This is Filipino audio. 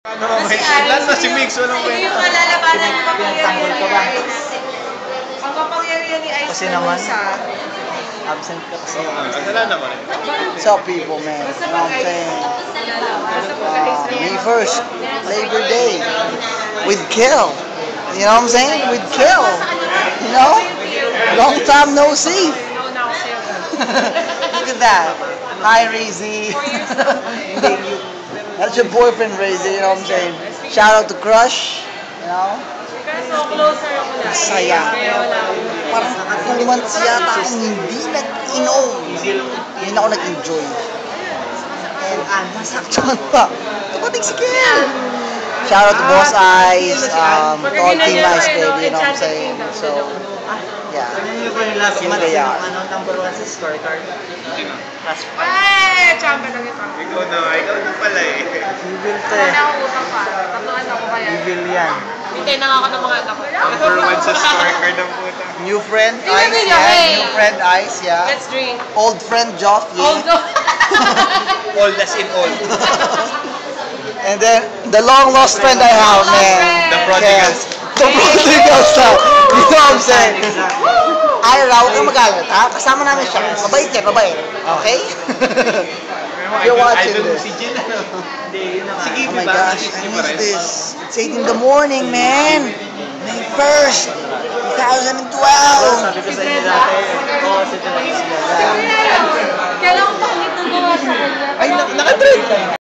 Ano mamaya? Ilan na si Mix? Walang kwenta. Yung malalabanan ng kapangyarihan ni Ice. Ang kapangyarihan ni Ice Kasi na naman, Musa. absent ka kasi. Kasala naman. What's up, people, man? You know what I'm saying? May 1st, Labor Day, with Kill. You know what I'm saying? With Kill. You know? Long time no see. Look at that. Hi, Rizzy. That's your boyfriend, Rizzy. You know what I'm saying? Shout out to Crush. You know? Masaya. Parang 2 months yata akong hindi nag-inom. Hindi ako nag-enjoy. And nasaktuhan pa. Tumating si Kel. Shout out to Boss Ice, to all Team Ice, baby. You know what I'm saying? So, yeah. Ano ba yung last month yung number 1 sa scorecard? Ay! Champion lang ito. Ikaw na pala eh. Evil to Wala eh. na akong utang pa. Tatuan ako kaya. Evil yan. Hintay na ako ng mga anak ko. Number 1 sa scorecard ng puta. New friend, Tingnan Ice, niyo, yeah. hey. New friend, Ice, yeah. Let's drink. Old friend, Joff, yeah. Although... Old as in old. And then, the long lost friend I have, man. The prodigal. The prodigal son. You know what I'm saying? Ay, raw ka magalit, ha? Kasama namin siya. Mabait yan, mabait. Okay? You're watching this. Si Jill, ano? Oh my gosh, I miss this. It's 8 in the morning, man. May 1st, 2012. Sabi ko sa inyo dati, oo, si Tela. Kailangan pakinggan mo nga sa kanya. Ay, naka-trend.